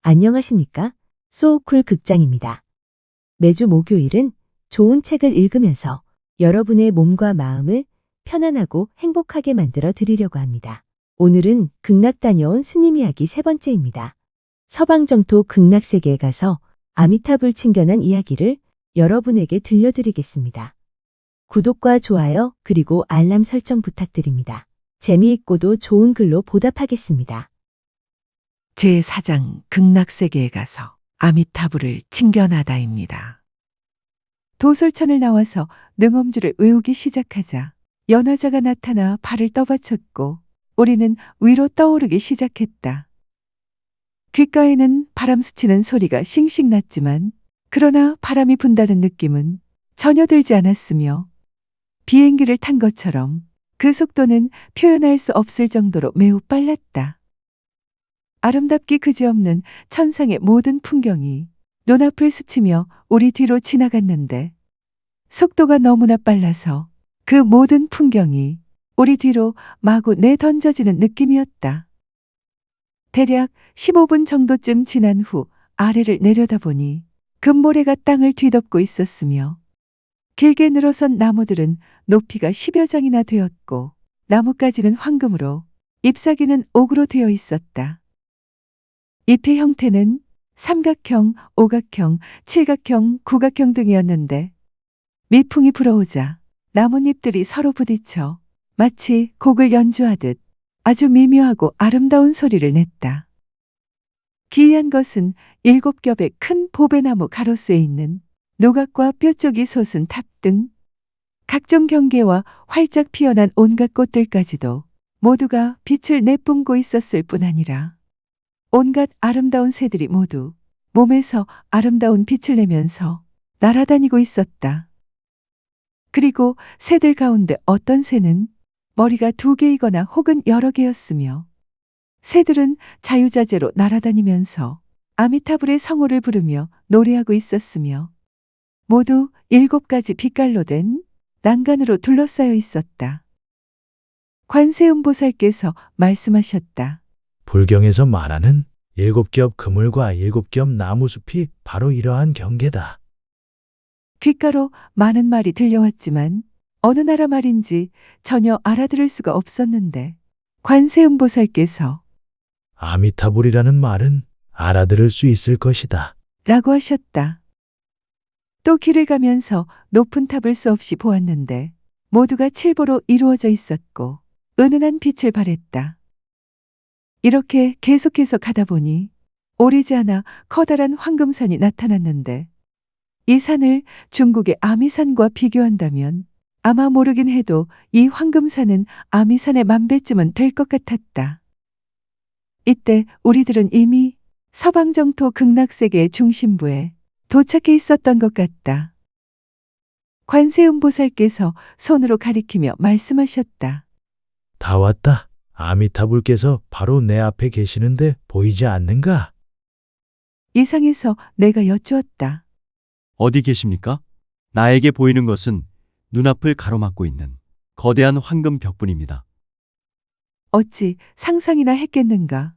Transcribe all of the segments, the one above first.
안녕하십니까? 소쿨 극장입니다. 매주 목요일은 좋은 책을 읽으면서 여러분의 몸과 마음을 편안하고 행복하게 만들어 드리려고 합니다. 오늘은 극락 다녀온 스님 이야기 세 번째입니다. 서방정토 극락세계에 가서 아미타불 친견한 이야기를 여러분에게 들려드리겠습니다. 구독과 좋아요 그리고 알람 설정 부탁드립니다. 재미있고도 좋은 글로 보답하겠습니다. 제4장 극락세계에 가서 아미타불을 친견하다입니다. 도솔천을 나와서 능엄주를 외우기 시작하자 연화자가 나타나 발을 떠받쳤고 우리는 위로 떠오르기 시작했다. 귓가에는 바람 스치는 소리가 싱싱 났지만 그러나 바람이 분다는 느낌은 전혀 들지 않았으며 비행기를 탄 것처럼 그 속도는 표현할 수 없을 정도로 매우 빨랐다. 아름답기 그지없는 천상의 모든 풍경이 눈앞을 스치며 우리 뒤로 지나갔는데 속도가 너무나 빨라서 그 모든 풍경이 우리 뒤로 마구 내던져지는 느낌이었다. 대략 15분 정도쯤 지난 후 아래를 내려다보니 금모래가 땅을 뒤덮고 있었으며 길게 늘어선 나무들은 높이가 10여 장이나 되었고 나뭇가지는 황금으로 잎사귀는 옥으로 되어 있었다. 잎의 형태는 삼각형, 오각형, 칠각형, 구각형 등이었는데 미풍이 불어오자 나뭇잎들이 서로 부딪혀 마치 곡을 연주하듯 아주 미묘하고 아름다운 소리를 냈다. 기이한 것은 7겹의 큰 보배나무 가로수에 있는 노각과 뼈쪽이 솟은 탑 등 각종 경계와 활짝 피어난 온갖 꽃들까지도 모두가 빛을 내뿜고 있었을 뿐 아니라 온갖 아름다운 새들이 모두 몸에서 아름다운 빛을 내면서 날아다니고 있었다. 그리고 새들 가운데 어떤 새는 머리가 2개이거나 혹은 여러 개였으며 새들은 자유자재로 날아다니면서 아미타불의 성호를 부르며 노래하고 있었으며 모두 7가지 빛깔로 된 난간으로 둘러싸여 있었다. 관세음보살께서 말씀하셨다. 불경에서 말하는 7겹 그물과 7겹 나무숲이 바로 이러한 경계다. 귓가로 많은 말이 들려왔지만 어느 나라 말인지 전혀 알아들을 수가 없었는데 관세음보살께서 아미타불이라는 말은 알아들을 수 있을 것이다. 라고 하셨다. 또 길을 가면서 높은 탑을 수없이 보았는데 모두가 칠보로 이루어져 있었고 은은한 빛을 발했다. 이렇게 계속해서 가다 보니 오래지 않아 커다란 황금산이 나타났는데 이 산을 중국의 아미산과 비교한다면 아마 모르긴 해도 이 황금산은 아미산의 만배쯤은 될 것 같았다. 이때 우리들은 이미 서방정토 극락세계의 중심부에 도착해 있었던 것 같다. 관세음보살께서 손으로 가리키며 말씀하셨다. 다 왔다. 아미타불께서 바로 내 앞에 계시는데 보이지 않는가? 이상해서 내가 여쭈었다. 어디 계십니까? 나에게 보이는 것은 눈앞을 가로막고 있는 거대한 황금 벽뿐입니다. 어찌 상상이나 했겠는가?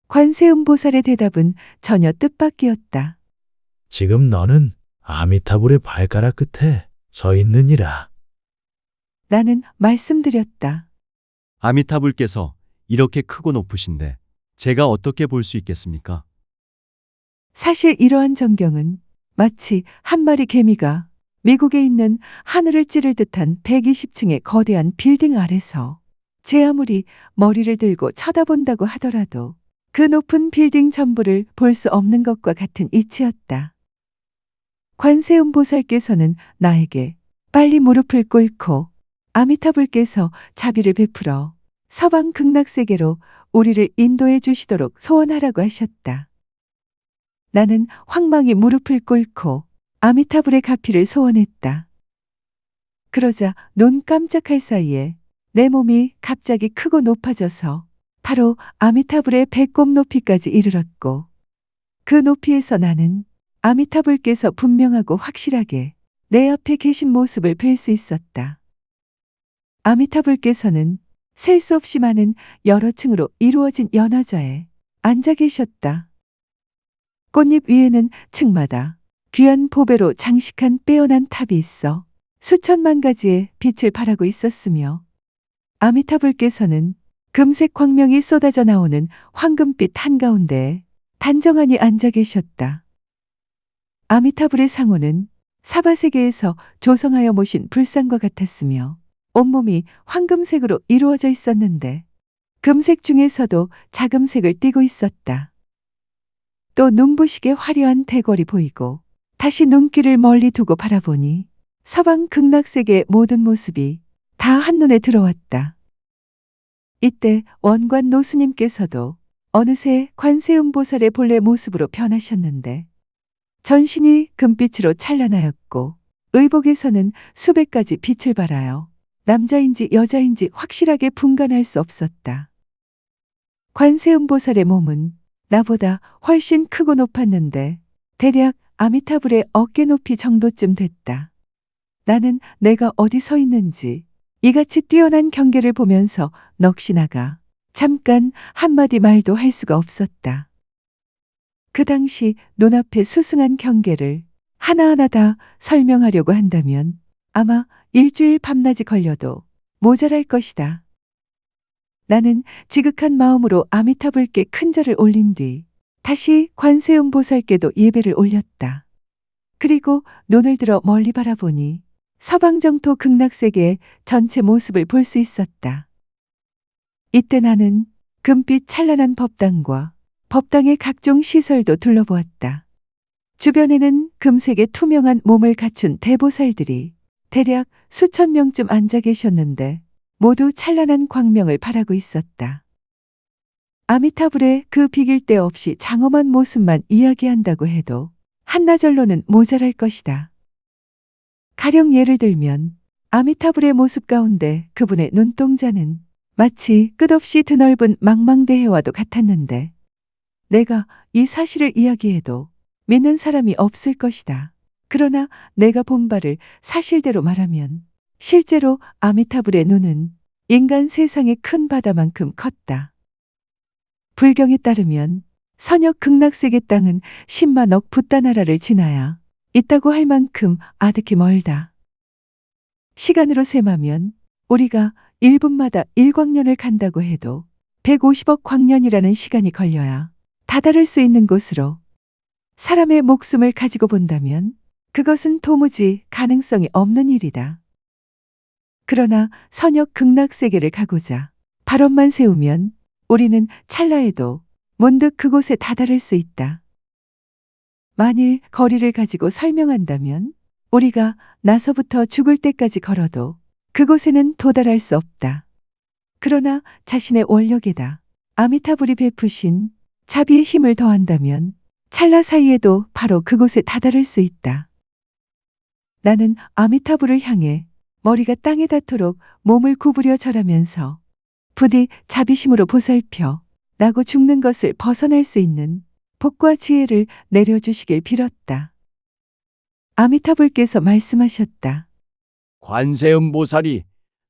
관세음보살의 대답은 전혀 뜻밖이었다. 지금 너는 아미타불의 발가락 끝에 서 있느니라. 나는 말씀드렸다. 아미타불께서 이렇게 크고 높으신데 제가 어떻게 볼 수 있겠습니까? 사실 이러한 전경은 마치 한 마리 개미가 미국에 있는 하늘을 찌를 듯한 120층의 거대한 빌딩 아래서 제 아무리 머리를 들고 쳐다본다고 하더라도 그 높은 빌딩 전부를 볼 수 없는 것과 같은 이치였다. 관세음보살께서는 나에게 빨리 무릎을 꿇고 아미타불께서 자비를 베풀어 서방 극락세계로 우리를 인도해 주시도록 소원하라고 하셨다. 나는 황망히 무릎을 꿇고 아미타불의 가피를 소원했다. 그러자 눈 깜짝할 사이에 내 몸이 갑자기 크고 높아져서 바로 아미타불의 배꼽 높이까지 이르렀고 그 높이에서 나는 아미타불께서 분명하고 확실하게 내 앞에 계신 모습을 뵐 수 있었다. 아미타불께서는 셀 수 없이 많은 여러 층으로 이루어진 연화좌에 앉아 계셨다. 꽃잎 위에는 층마다 귀한 보배로 장식한 빼어난 탑이 있어 수천만 가지의 빛을 발하고 있었으며 아미타불께서는 금색 광명이 쏟아져 나오는 황금빛 한가운데에 단정하니 앉아 계셨다. 아미타불의 상호는 사바세계에서 조성하여 모신 불상과 같았으며 온몸이 황금색으로 이루어져 있었는데 금색 중에서도 자금색을 띠고 있었다. 또 눈부시게 화려한 대궐이 보이고 다시 눈길을 멀리 두고 바라보니 서방 극락세계의 모든 모습이 다 한눈에 들어왔다. 이때 원관 노스님께서도 어느새 관세음보살의 본래 모습으로 변하셨는데 전신이 금빛으로 찬란하였고 의복에서는 수백 가지 빛을 발하여 남자인지 여자인지 확실하게 분간할 수 없었다. 관세음보살의 몸은 나보다 훨씬 크고 높았는데 대략 아미타불의 어깨 높이 정도쯤 됐다. 나는 내가 어디 서 있는지 이같이 뛰어난 경계를 보면서 넋이 나가 잠깐 한마디 말도 할 수가 없었다. 그 당시 눈앞에 수승한 경계를 하나하나 다 설명하려고 한다면 아마 일주일 밤낮이 걸려도 모자랄 것이다. 나는 지극한 마음으로 아미타불께 큰 절을 올린 뒤 다시 관세음보살께도 예배를 올렸다. 그리고 눈을 들어 멀리 바라보니 서방정토 극락세계의 전체 모습을 볼 수 있었다. 이때 나는 금빛 찬란한 법당과 법당의 각종 시설도 둘러보았다. 주변에는 금색의 투명한 몸을 갖춘 대보살들이 대략 수천 명쯤 앉아 계셨는데 모두 찬란한 광명을 발하고 있었다. 아미타불의 그 비길 데 없이 장엄한 모습만 이야기한다고 해도 한나절로는 모자랄 것이다. 가령 예를 들면 아미타불의 모습 가운데 그분의 눈동자는 마치 끝없이 드넓은 망망대해와도 같았는데 내가 이 사실을 이야기해도 믿는 사람이 없을 것이다. 그러나 내가 본 바를 사실대로 말하면 실제로 아미타불의 눈은 인간 세상의 큰 바다만큼 컸다. 불경에 따르면 선역 극락세계 땅은 10만억 붓다나라를 지나야 있다고 할 만큼 아득히 멀다. 시간으로 셈하면 우리가 1분마다 1광년을 간다고 해도 150억 광년이라는 시간이 걸려야 다다를 수 있는 곳으로 사람의 목숨을 가지고 본다면 그것은 도무지 가능성이 없는 일이다. 그러나 선역 극락세계를 가고자 발업만 세우면 우리는 찰나에도 문득 그곳에 다다를 수 있다. 만일 거리를 가지고 설명한다면 우리가 나서부터 죽을 때까지 걸어도 그곳에는 도달할 수 없다. 그러나 자신의 원력에다 아미타불이 베푸신 자비의 힘을 더한다면 찰나 사이에도 바로 그곳에 다다를 수 있다. 나는 아미타불을 향해 머리가 땅에 닿도록 몸을 구부려 절하면서 부디 자비심으로 보살펴 나고 죽는 것을 벗어날 수 있는 복과 지혜를 내려주시길 빌었다. 아미타불께서 말씀하셨다. 관세음보살이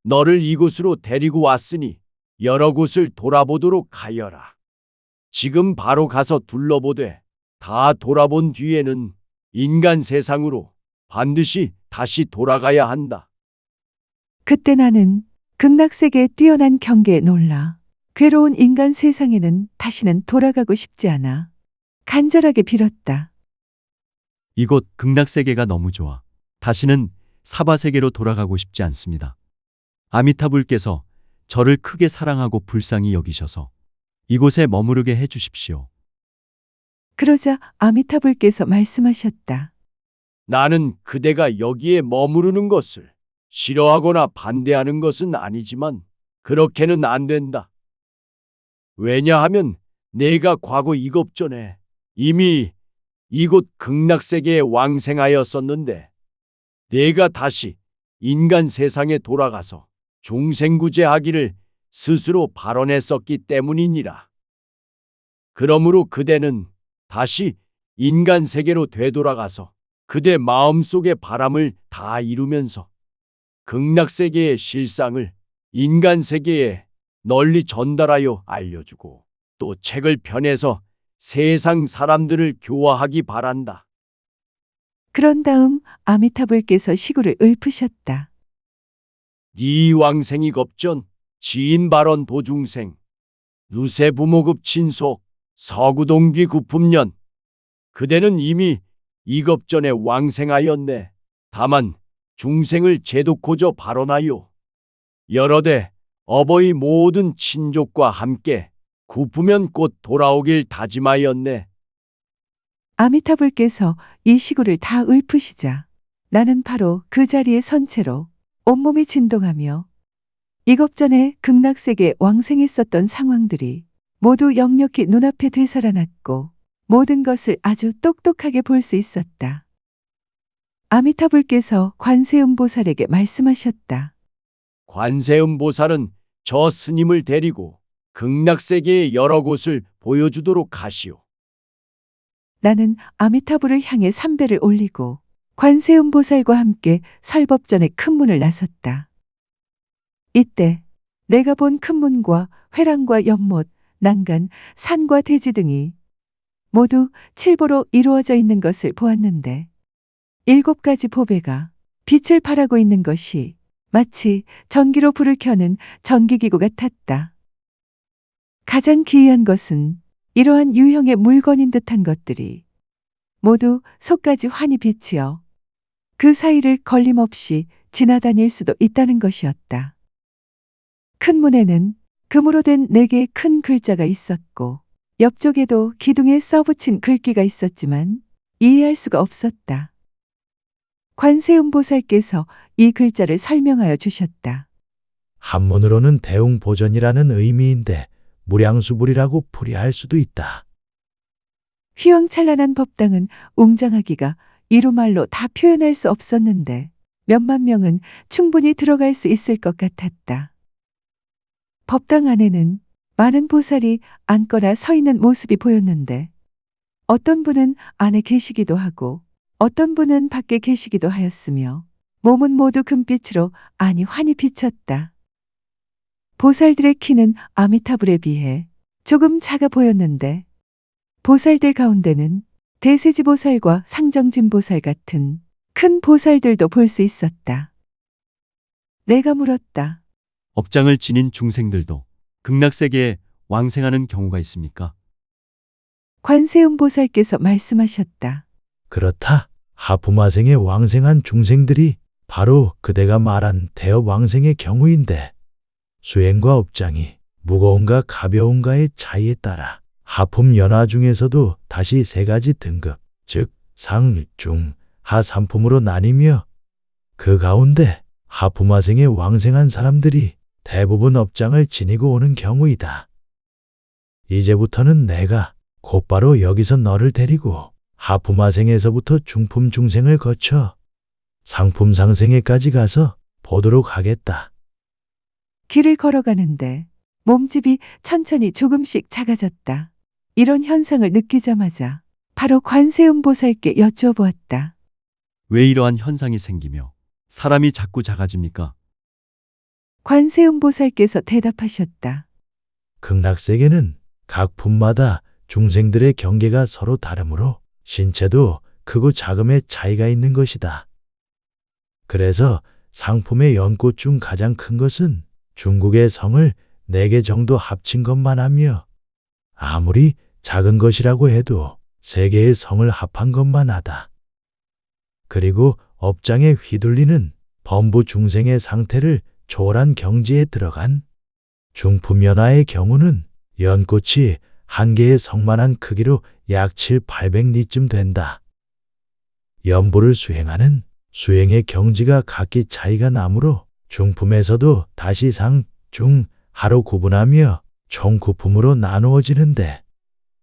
너를 이곳으로 데리고 왔으니 여러 곳을 돌아보도록 하여라. 지금 바로 가서 둘러보되 다 돌아본 뒤에는 인간 세상으로 반드시 다시 돌아가야 한다. 그때 나는 극락세계의 뛰어난 경계에 놀라 괴로운 인간 세상에는 다시는 돌아가고 싶지 않아 간절하게 빌었다. 이곳 극락세계가 너무 좋아. 다시는 사바세계로 돌아가고 싶지 않습니다. 아미타불께서 저를 크게 사랑하고 불쌍히 여기셔서 이곳에 머무르게 해 주십시오. 그러자 아미타불께서 말씀하셨다. 나는 그대가 여기에 머무르는 것을 싫어하거나 반대하는 것은 아니지만 그렇게는 안 된다. 왜냐하면 내가 과거 이겁전에 이미 이곳 극락세계에 왕생하였었는데 내가 다시 인간 세상에 돌아가서 중생구제하기를 스스로 발언했었기 때문이니라. 그러므로 그대는 다시 인간 세계로 되돌아가서 그대 마음속의 바람을 다 이루면서 극락세계의 실상을 인간 세계에 널리 전달하여 알려주고 또 책을 펴내서 세상 사람들을 교화하기 바란다. 그런 다음 아미타불께서 시구를 읊으셨다. 네 왕생이 겁전 지인 발언 도중생 누세 부모급 친속 서구동기 구품년 그대는 이미 이겁전에 왕생하였네. 다만 중생을 제독고저 발언하여 여러대 어버이 모든 친족과 함께 구프면 곧 돌아오길 다짐하였네. 아미타불께서 이 시구를 다 읊으시자 나는 바로 그 자리에 선 채로 온몸이 진동하며 이겁전에 극락세계 왕생했었던 상황들이 모두 역력히 눈앞에 되살아났고 모든 것을 아주 똑똑하게 볼 수 있었다. 아미타불께서 관세음보살에게 말씀하셨다. 관세음보살은 저 스님을 데리고 극락세계의 여러 곳을 보여주도록 하시오. 나는 아미타불을 향해 삼배를 올리고 관세음보살과 함께 설법전의 큰 문을 나섰다. 이때 내가 본 큰 문과 회랑과 연못, 난간, 산과 대지 등이 모두 칠보로 이루어져 있는 것을 보았는데 7가지 보배가 빛을 발하고 있는 것이 마치 전기로 불을 켜는 전기기구 같았다. 가장 기이한 것은 이러한 유형의 물건인 듯한 것들이 모두 속까지 환히 비치어 그 사이를 걸림없이 지나다닐 수도 있다는 것이었다. 큰 문에는 금으로 된 4개의 큰 글자가 있었고 옆쪽에도 기둥에 써붙인 글귀가 있었지만 이해할 수가 없었다. 관세음보살께서 이 글자를 설명하여 주셨다. 한문으로는 대웅보전이라는 의미인데 무량수불이라고 풀이할 수도 있다. 휘황찬란한 법당은 웅장하기가 이루말로 다 표현할 수 없었는데 몇만 명은 충분히 들어갈 수 있을 것 같았다. 법당 안에는 많은 보살이 앉거나 서 있는 모습이 보였는데 어떤 분은 안에 계시기도 하고 어떤 분은 밖에 계시기도 하였으며 몸은 모두 금빛으로 아니 환히 비쳤다. 보살들의 키는 아미타불에 비해 조금 작아 보였는데 보살들 가운데는 대세지보살과 상정진보살 같은 큰 보살들도 볼 수 있었다. 내가 물었다. 업장을 지닌 중생들도 극락세계에 왕생하는 경우가 있습니까? 관세음보살께서 말씀하셨다. 그렇다. 하프마생에 왕생한 중생들이 바로 그대가 말한 대업 왕생의 경우인데 수행과 업장이 무거운가 가벼운가의 차이에 따라 하품 연화 중에서도 다시 3가지 등급, 즉 상, 중, 하 3품으로 나뉘며 그 가운데 하프마생에 왕생한 사람들이 대부분 업장을 지니고 오는 경우이다. 이제부터는 내가 곧바로 여기서 너를 데리고 하프마생에서부터 중품 중생을 거쳐 상품 상생에까지 가서 보도록 하겠다. 길을 걸어가는데 몸집이 천천히 조금씩 작아졌다. 이런 현상을 느끼자마자 바로 관세음보살께 여쭈어보았다. 왜 이러한 현상이 생기며 사람이 자꾸 작아집니까? 관세음보살께서 대답하셨다. 극락세계는 각 품마다 중생들의 경계가 서로 다르므로 신체도 크고 작음의 차이가 있는 것이다. 그래서 상품의 연꽃 중 가장 큰 것은 중국의 성을 4개 정도 합친 것만 하며 아무리 작은 것이라고 해도 3개의 성을 합한 것만 하다. 그리고 업장에 휘둘리는 범부 중생의 상태를 초월한 경지에 들어간 중품연화의 경우는 연꽃이 1개의 성만한 크기로 약 700~800리쯤 된다. 연부를 수행하는 수행의 경지가 각기 차이가 나므로 중품에서도 다시 상, 중, 하로 구분하며 총 9품으로 나누어지는데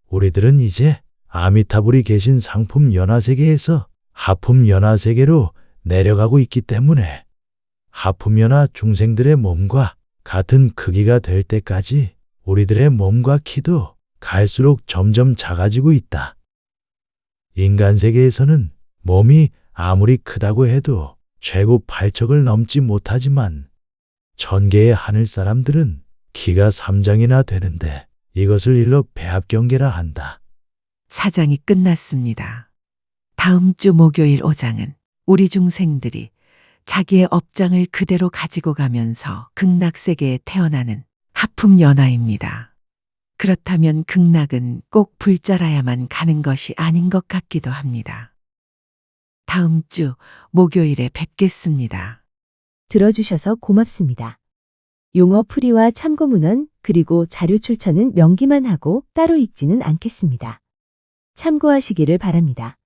우리들은 이제 아미타불이 계신 상품 연화세계에서 하품 연화세계로 내려가고 있기 때문에 하품 연화 중생들의 몸과 같은 크기가 될 때까지 우리들의 몸과 키도 갈수록 점점 작아지고 있다. 인간 세계에서는 몸이 아무리 크다고 해도 최고 8척을 넘지 못하지만 1000개의 하늘 사람들은 키가 3장이나 되는데 이것을 일러 배합경계라 한다. 사장이 끝났습니다. 다음 주 목요일 오장은 우리 중생들이 자기의 업장을 그대로 가지고 가면서 극락세계에 태어나는 하품연화입니다. 그렇다면 극락은 꼭 불자라야만 가는 것이 아닌 것 같기도 합니다. 다음 주 목요일에 뵙겠습니다. 들어주셔서 고맙습니다. 용어 풀이와 참고 문헌 그리고 자료 출처는 명기만 하고 따로 읽지는 않겠습니다. 참고하시기를 바랍니다.